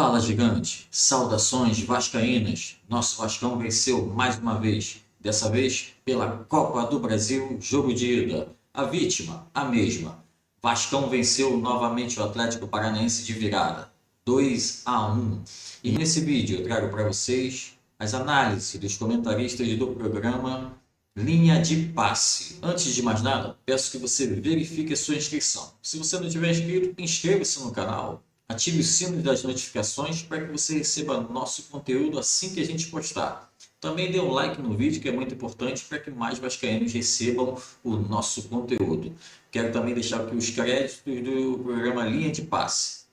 Fala, gigante! Saudações vascaínas! Nosso Vascão venceu mais uma vez, dessa vez pela Copa do Brasil, jogo de ida. A vítima, a mesma. Vascão venceu novamente o Atlético Paranaense de virada, 2-1. E nesse vídeo eu trago para vocês as análises dos comentaristas do programa Linha de Passe. Antes de mais nada, peço que você verifique a sua inscrição. Se você não tiver inscrito, inscreva-se no canal. Ative o sino das notificações para que você receba nosso conteúdo assim que a gente postar. Também dê um like no vídeo, que é muito importante para que mais vascaínos recebam o nosso conteúdo. Quero também deixar aqui os créditos do programa Linha de Passe,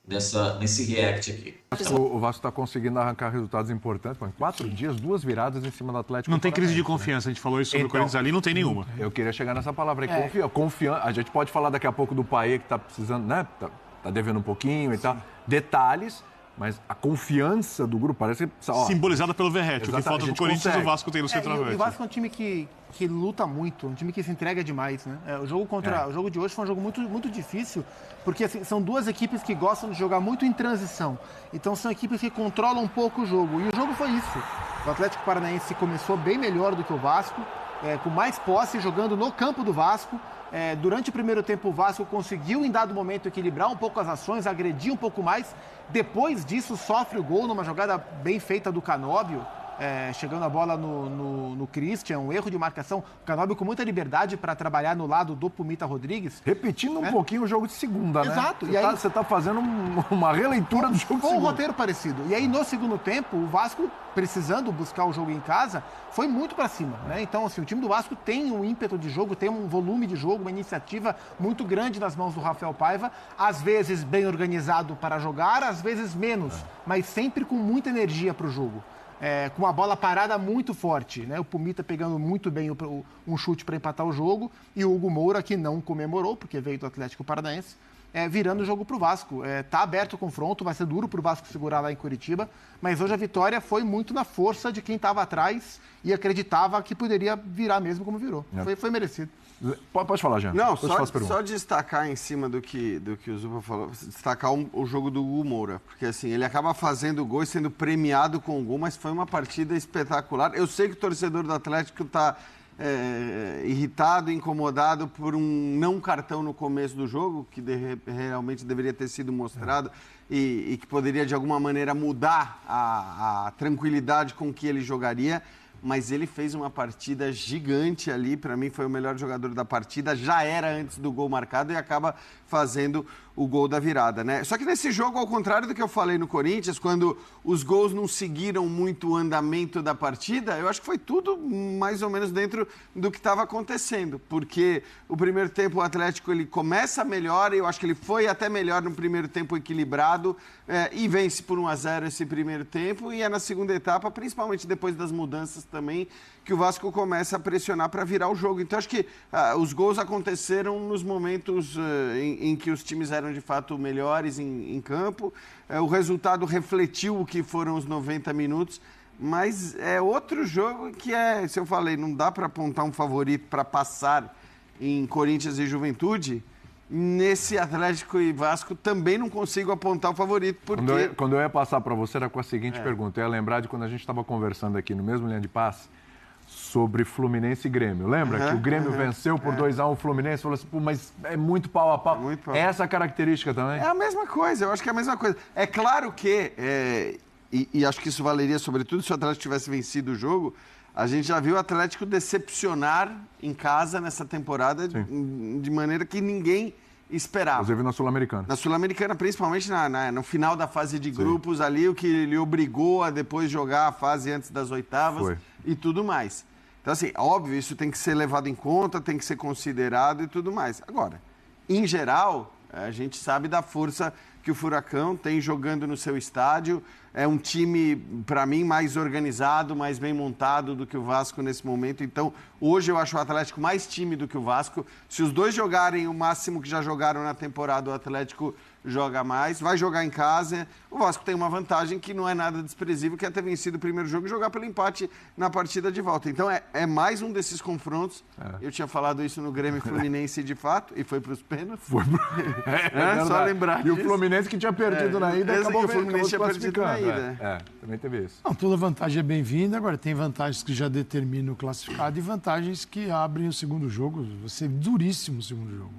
nesse react aqui. O Vasco está conseguindo arrancar resultados importantes. Em 4 dias, 2 viradas em cima do Atlético. Não tem crise de confiança. A gente falou isso sobre o Corinthians ali, não tem nenhuma. Eu queria chegar nessa palavra aí. Confiança. A gente pode falar daqui a pouco do Payet, que está precisando, né? Tá devendo um pouquinho e tal. Detalhes, mas a confiança do grupo parece que... Simbolizada pelo Verratti. O que falta pro Corinthians, o Vasco tem no centroavante. O Vasco é um time que luta muito, um time que se entrega demais, né? O jogo de hoje foi um jogo muito, muito difícil, porque assim, são duas equipes que gostam de jogar muito em transição. Então são equipes que controlam um pouco o jogo. E o jogo foi isso. O Atlético Paranaense começou bem melhor do que o Vasco, com mais posse, jogando no campo do Vasco. Durante o primeiro tempo, o Vasco conseguiu, em dado momento, equilibrar um pouco as ações, agredir um pouco mais. Depois disso, sofre o gol numa jogada bem feita do Canóbio, chegando a bola no Christian, um erro de marcação. O Canóbio com muita liberdade para trabalhar no lado do Pumita Rodrigues. Repetindo um pouquinho o jogo de segunda, né? Exato. Você está fazendo uma releitura do jogo de segunda. Com um roteiro parecido. E aí, no segundo tempo, o Vasco, precisando buscar o jogo em casa, foi muito para cima, né? Então, assim, o time do Vasco tem um ímpeto de jogo, tem um volume de jogo, uma iniciativa muito grande nas mãos do Rafael Paiva, às vezes bem organizado para jogar, às vezes menos, mas sempre com muita energia para o jogo. Com a bola parada muito forte, né? O Pumita pegando muito bem um chute para empatar o jogo, e o Hugo Moura, que não comemorou, porque veio do Atlético Paranaense, virando o jogo para o Vasco. Tá aberto o confronto, vai ser duro para o Vasco segurar lá em Curitiba, mas hoje a vitória foi muito na força de quem estava atrás e acreditava que poderia virar mesmo como virou. Foi merecido. Pode falar, Jean. Não, só destacar em cima do que o Zupa falou, destacar o jogo do Hugo Moura, porque assim, ele acaba fazendo gol e sendo premiado com o gol, mas foi uma partida espetacular. Eu sei que o torcedor do Atlético está irritado, incomodado por um não cartão no começo do jogo, que realmente deveria ter sido mostrado e que poderia de alguma maneira mudar a tranquilidade com que ele jogaria. Mas ele fez uma partida gigante ali, para mim foi o melhor jogador da partida, já era antes do gol marcado e acaba fazendo o gol da virada, né? Só que nesse jogo, ao contrário do que eu falei no Corinthians, quando os gols não seguiram muito o andamento da partida, eu acho que foi tudo mais ou menos dentro do que estava acontecendo, porque o primeiro tempo o Atlético ele começa melhor, eu acho que ele foi até melhor no primeiro tempo equilibrado, e vence por 1-0 esse primeiro tempo, e é na segunda etapa, principalmente depois das mudanças também, que o Vasco começa a pressionar para virar o jogo. Então, acho que os gols aconteceram nos momentos em que os times eram de fato melhores em campo. O resultado refletiu o que foram os 90 minutos, mas é outro jogo que se eu falei, não dá para apontar um favorito para passar em Corinthians e Juventude. Nesse Atlético e Vasco também não consigo apontar o favorito, porque... Quando eu ia passar para você, era com a seguinte pergunta. Eu ia lembrar de quando a gente estava conversando aqui no mesmo Linha de Passe sobre Fluminense e Grêmio. Lembra que o Grêmio venceu por 2-1 o Fluminense? Falou assim, mas é muito pau a pau. É essa característica também? É a mesma coisa, eu acho que é a mesma coisa. É claro que, e acho que isso valeria sobretudo se o Atlético tivesse vencido o jogo, a gente já viu o Atlético decepcionar em casa nessa temporada de maneira que ninguém esperava. Inclusive na Sul-Americana. Na Sul-Americana, principalmente no final da fase de grupos ali, o que lhe obrigou a depois jogar a fase antes das oitavas e tudo mais. Então, assim, óbvio, isso tem que ser levado em conta, tem que ser considerado e tudo mais. Agora, em geral, a gente sabe da força que o Furacão tem jogando no seu estádio. É um time, para mim, mais organizado, mais bem montado do que o Vasco nesse momento. Então, hoje eu acho o Atlético mais time do que o Vasco. Se os dois jogarem o máximo que já jogaram na temporada, o Atlético joga mais, vai jogar em casa. O Vasco tem uma vantagem que não é nada desprezível, que é ter vencido o primeiro jogo e jogar pelo empate na partida de volta. Então é mais um desses confrontos. Eu tinha falado isso no Grêmio Fluminense de fato, e foi para os pênaltis. Foi só lembrar E o disso. Fluminense Fluminense que tinha perdido na ida e acabou o Fluminense tinha perdido na classificando. ida. Também teve isso. Não, toda vantagem é bem-vinda. Agora, tem vantagens que já determinam o classificado e vantagens que abrem o segundo jogo. Vai ser duríssimo o segundo jogo.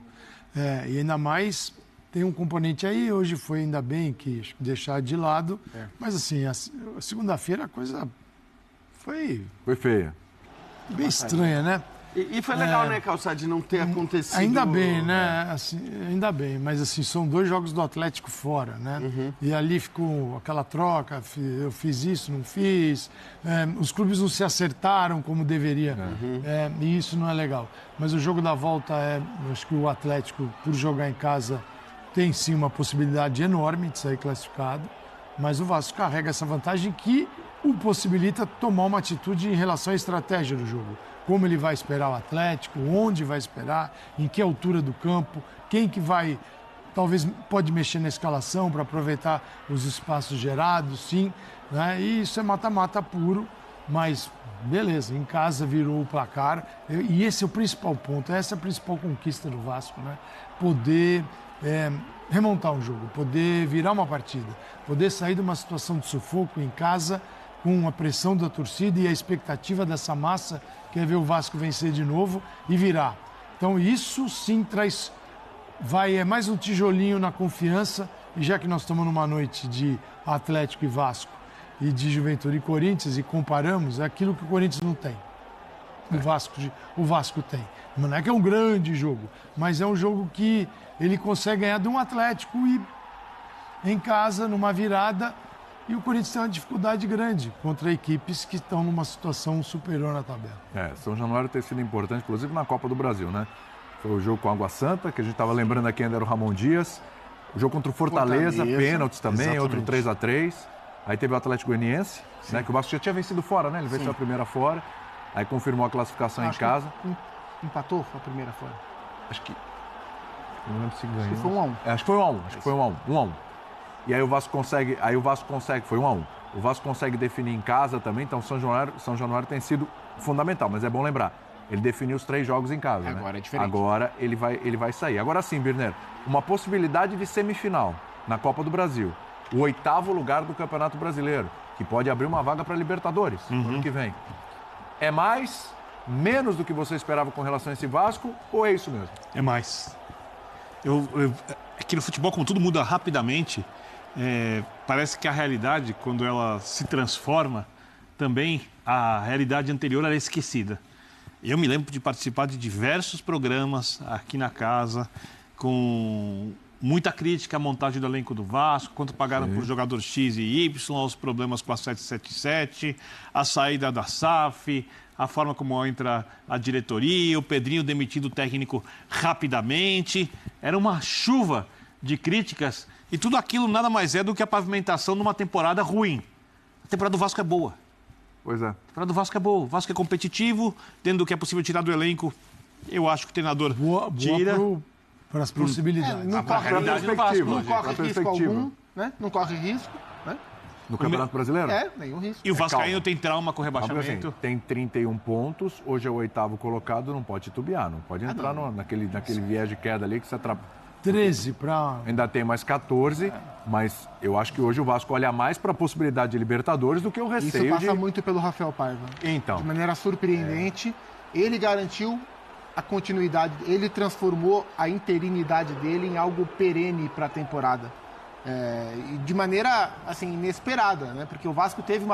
E ainda mais, tem um componente aí. Hoje foi ainda bem que deixar de lado. Mas, assim, a segunda-feira a coisa foi feia. bem estranha, né? E foi legal, né, Calçade, não ter acontecido... Ainda bem, né? Assim, ainda bem, mas assim, são 2 jogos do Atlético fora, né? E ali ficou aquela troca, eu fiz isso, não fiz. Os clubes não se acertaram como deveria. E isso não é legal. Mas o jogo da volta eu acho que o Atlético, por jogar em casa, tem sim uma possibilidade enorme de sair classificado. Mas o Vasco carrega essa vantagem que o possibilita tomar uma atitude em relação à estratégia do jogo. Como ele vai esperar o Atlético, onde vai esperar, em que altura do campo, quem que vai, talvez pode mexer na escalação para aproveitar os espaços gerados, sim. Né? E isso é mata-mata puro, mas beleza, em casa virou o placar. E esse é o principal ponto, essa é a principal conquista do Vasco, né? Poder remontar um jogo, poder virar uma partida, poder sair de uma situação de sufoco em casa com a pressão da torcida e a expectativa dessa massa que é ver o Vasco vencer de novo e virar. Então isso sim é mais um tijolinho na confiança, e já que nós estamos numa noite de Atlético e Vasco e de Juventude e Corinthians e comparamos, é aquilo que o Corinthians não tem. O Vasco tem. Não é que é um grande jogo, mas é um jogo que ele consegue ganhar de um Atlético e em casa, numa virada. E o Corinthians tem uma dificuldade grande contra equipes que estão numa situação superior na tabela. São Januário tem sido importante, inclusive na Copa do Brasil, né? Foi o jogo com a Água Santa, que a gente estava lembrando aqui ainda era o Ramon Dias. O jogo contra o Fortaleza, pênaltis também, exatamente. Outro 3-3. Aí teve o Atlético Goianiense, né? Que o Vasco já tinha vencido fora, né? Ele venceu a primeira fora. Aí confirmou a classificação em casa. Empatou a primeira fora. Acho que... Não lembro se ganhou. Foi 1-1. Acho que foi 1-1. Acho que foi 1-1. E aí o Vasco consegue, foi 1-1. O Vasco consegue definir em casa também, então São Januário tem sido fundamental, mas é bom lembrar, ele definiu os 3 jogos em casa, Agora né? é diferente. Agora ele vai sair. Agora sim, Birner, uma possibilidade de semifinal na Copa do Brasil, o 8º lugar do Campeonato Brasileiro, que pode abrir uma vaga para Libertadores no ano que vem. É menos do que você esperava com relação a esse Vasco, ou é isso mesmo? É mais. É que no futebol, como tudo muda rapidamente, parece que a realidade, quando ela se transforma, também a realidade anterior era esquecida. Eu me lembro de participar de diversos programas aqui na casa, com muita crítica à montagem do elenco do Vasco, quanto pagaram por jogador X e Y, os problemas com a 777, a saída da SAF, a forma como entra a diretoria, o Pedrinho demitido o técnico rapidamente. Era uma chuva de críticas e tudo aquilo nada mais é do que a pavimentação numa temporada ruim. A temporada do Vasco é boa. Pois é. A temporada do Vasco é boa. O Vasco é competitivo, dentro do que é possível tirar do elenco. Eu acho que o treinador tira. Para as possibilidades. Não corre risco algum, né? Não corre risco, né? No Campeonato Brasileiro? Nenhum risco. E o Vascaíno tem trauma com o Assim, rebaixamento. tem 31 pontos, hoje é o 8º colocado, não pode titubear, não pode entrar naquele viés de queda ali que você atrapalha. 13 para... Ainda tem mais 14, mas eu acho que hoje o Vasco olha mais para a possibilidade de Libertadores do que o receio Isso passa muito pelo Rafael Paiva. Então. De maneira surpreendente, ele garantiu a continuidade, ele transformou a interinidade dele em algo perene para a temporada. De maneira, assim, inesperada, né? Porque o Vasco teve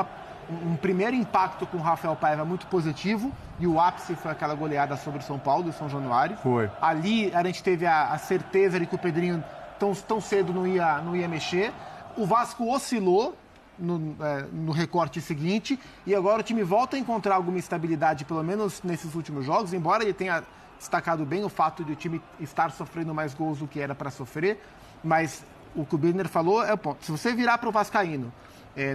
um primeiro impacto com o Rafael Paiva muito positivo, e o ápice foi aquela goleada sobre o São Paulo, do São Januário. Foi. Ali a gente teve a certeza de que o Pedrinho tão cedo não ia mexer. O Vasco oscilou no recorte seguinte, e agora o time volta a encontrar alguma estabilidade, pelo menos nesses últimos jogos, embora ele tenha destacado bem o fato de o time estar sofrendo mais gols do que era para sofrer, mas o que o Birner falou é o ponto. Se você virar para o Vascaíno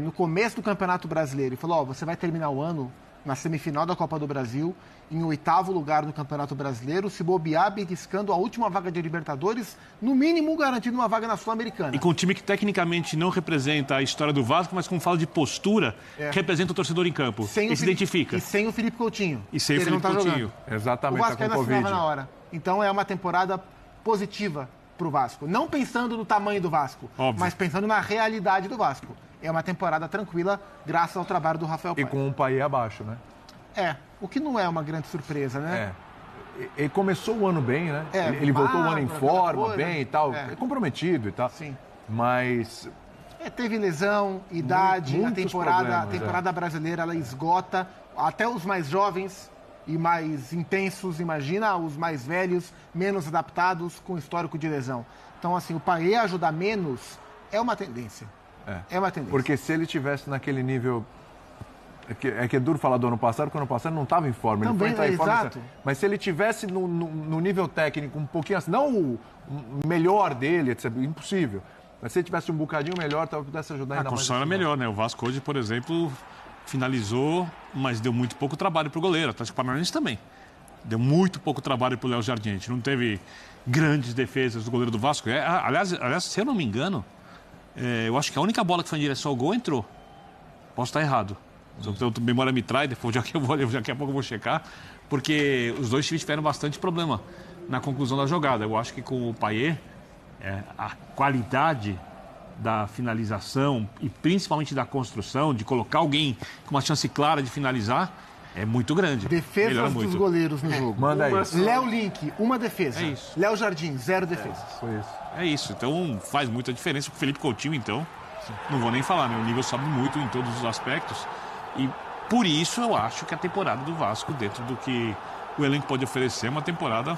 no começo do Campeonato Brasileiro e falou, você vai terminar o ano na semifinal da Copa do Brasil, em 8º lugar no Campeonato Brasileiro, se bobear, beliscando a última vaga de Libertadores, no mínimo garantindo uma vaga na Sul-Americana. E com um time que tecnicamente não representa a história do Vasco, mas como fala de postura, representa o torcedor em campo. Ele se identifica. E sem o Felipe Coutinho. E sem o Felipe Coutinho. Exatamente, o Vasco ainda assinava na hora. Então é uma temporada positiva pro Vasco. Não pensando no tamanho do Vasco, Óbvio. mas pensando na realidade do Vasco. É uma temporada tranquila, graças ao trabalho do Rafael E Paiva. com um Payet abaixo, né? O que não é uma grande surpresa, né? Ele começou o ano bem, né? É, ele voltou o ano em aquela forma, coisa. bem e tal. É. Comprometido e tal. Sim. Mas Teve lesão, idade, a Muitos temporada problemas, brasileira ela esgota até os mais jovens e mais intensos, imagina os mais velhos, menos adaptados com histórico de lesão. Então, assim, o Payet ajudar menos é uma tendência. É uma tendência. porque se ele tivesse naquele nível... É que é duro falar do ano passado, porque o ano passado não estava em forma. Ele foi Também, entrar em forma. exato. Mas se ele tivesse no nível técnico um pouquinho assim, não o melhor dele, etc., impossível. Mas se ele tivesse um bocadinho melhor, talvez pudesse ajudar A ainda mais. construção era melhor, né? O Vasco hoje, por exemplo, finalizou, mas deu muito pouco trabalho para o goleiro. O Atlético Paranaense também. Deu muito pouco trabalho para o Léo Jardim. A gente não teve grandes defesas do goleiro do Vasco. Aliás, se eu não me engano, eu acho que a única bola que foi em direção ao gol entrou. Posso estar errado. Se a memória me trai, depois daqui a pouco eu vou checar. Porque os dois times tiveram bastante problema na conclusão da jogada. Eu acho que com o Payet, a qualidade da finalização e principalmente da construção, de colocar alguém com uma chance clara de finalizar, é muito grande. Melhora Defesas dos muito. goleiros no jogo. Manda aí. Léo Link, uma defesa. É isso. Léo Jardim, 0 defesas. Foi isso. É isso, então faz muita diferença. O Felipe Coutinho, então, não vou nem falar, né? O nível sobe muito em todos os aspectos. E por isso eu acho que a temporada do Vasco, dentro do que o elenco pode oferecer, é uma temporada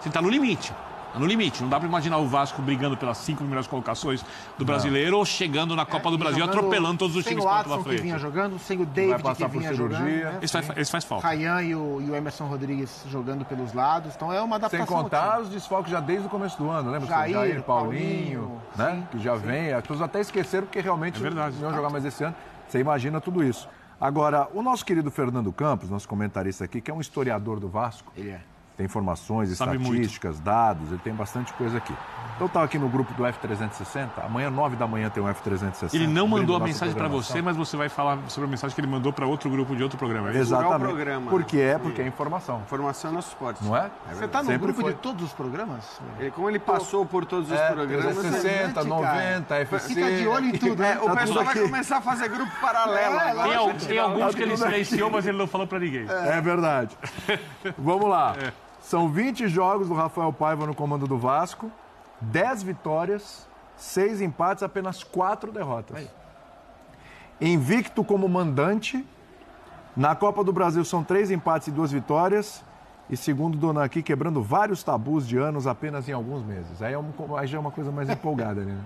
que está no limite. Tá no limite. Não dá para imaginar o Vasco brigando pelas 5 primeiras colocações do brasileiro ou chegando na Copa do Brasil, Jogando atropelando todos os times que sem o estão pela Adson que vinha frente. jogando, sem o David que passar por vinha cirurgia. jogando. Né? Esse faz falta. Rayan e o Emerson Rodrigues jogando pelos lados. Então é uma Sem adaptação. ao contar time. os desfalques já desde o começo do ano, lembra? Jair, Paulinho, né? sim, Que já vem. As pessoas até esqueceram porque realmente É verdade. não iam jogar mais esse ano. Você imagina tudo isso. Agora, o nosso querido Fernando Campos, nosso comentarista aqui, que é um historiador do Vasco, Ele é. tem informações, Sabe estatísticas, dados, ele tem bastante coisa aqui. Então tá aqui no grupo do F360, amanhã 9 da manhã tem um F360. Ele não abrindo mandou a nossa mensagem para programação. você, mas você vai falar sobre a mensagem que ele mandou para outro grupo de outro programa. É isso? Exatamente. o programa, porque né? porque é informação, Informação é nosso esporte. não é? Você tá no Sempre grupo foi. de todos os programas? Como ele passou por todos os programas... 360, cara. 90, FC. Fica de olho em tudo, né? O Tá pessoal tudo vai aqui. começar a fazer grupo paralelo agora. Tem alguns que ele silenciou, mas ele não falou para ninguém. É verdade. Vamos lá. São 20 jogos do Rafael Paiva no comando do Vasco, 10 vitórias, 6 empates, apenas 4 derrotas. Invicto como mandante. Na Copa do Brasil são 3 empates e 2 vitórias. E segundo o Donan aqui, quebrando vários tabus de anos apenas em alguns meses. Aí já é uma coisa mais empolgada, né?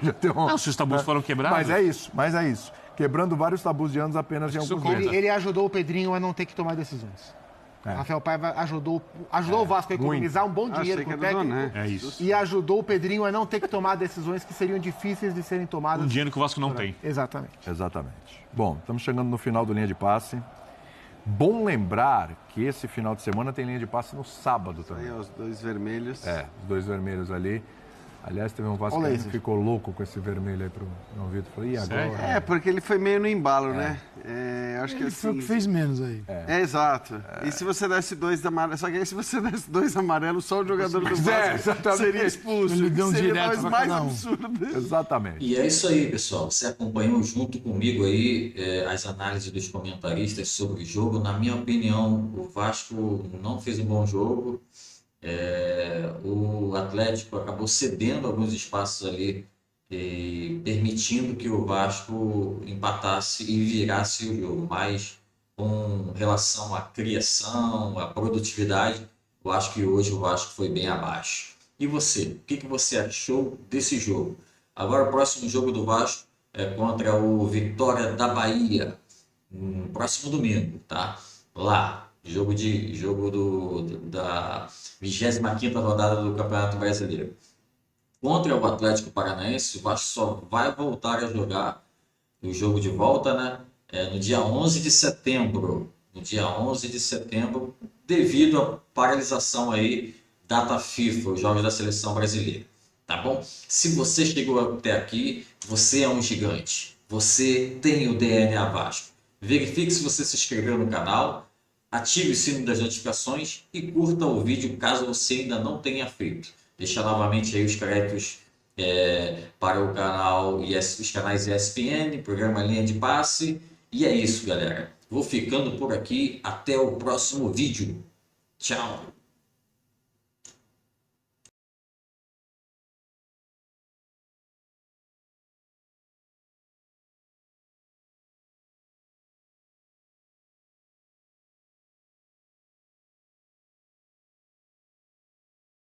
Já tem um... Não, se os tabus foram quebrados... Mas é isso. Quebrando vários tabus de anos apenas em Isso alguns conta. meses. Ele ajudou o Pedrinho a não ter que tomar decisões. Rafael Paiva ajudou o Vasco a economizar um bom dinheiro Achei com o que era do técnico. Doné. É isso. E ajudou o Pedrinho a não ter que tomar decisões que seriam difíceis de serem tomadas. Um dinheiro que o Vasco não tem. Exatamente. Exatamente. Bom, estamos chegando no final do Linha de Passe. Bom lembrar que esse final de semana tem Linha de Passe no sábado também. Aí, os 2 vermelhos. Os 2 vermelhos ali. Aliás, teve um Vasco Olha que esse. ficou louco com esse vermelho aí pro João Vitor. Falei, e agora? Sério? Porque ele foi meio no embalo, né? Acho que Ele foi o assim... que fez menos aí. exato. E se você desse 2 amarelos... Só que aí se você desse 2 amarelos, só o jogador do Vasco exatamente. seria expulso. Ele deu um seria direto pra mais cada um. absurdo. Exatamente. E é isso aí, pessoal. Você acompanhou junto comigo aí as análises dos comentaristas sobre o jogo. Na minha opinião, o Vasco não fez um bom jogo. O Atlético acabou cedendo alguns espaços ali e permitindo que o Vasco empatasse e virasse o jogo. Mas com relação à criação, à produtividade, eu acho que hoje o Vasco foi bem abaixo. E você? O que você achou desse jogo? Agora o próximo jogo do Vasco é contra o Vitória da Bahia, no próximo domingo, tá? Lá, jogo da 25ª rodada do Campeonato Brasileiro. Contra o Atlético Paranaense, o Vasco só vai voltar a jogar o jogo de volta, né? No dia 11 de setembro. No dia 11 de setembro, devido à paralisação aí, data FIFA, os jogos da Seleção Brasileira. Tá bom? Se você chegou até aqui, você é um gigante. Você tem o DNA Vasco. Verifique se você se inscreveu no canal, ative o sino das notificações e curta o vídeo caso você ainda não tenha feito. Deixar novamente aí os créditos para o canal, os canais ESPN, programa Linha de Passe. E é isso, galera. Vou ficando por aqui. Até o próximo vídeo. Tchau.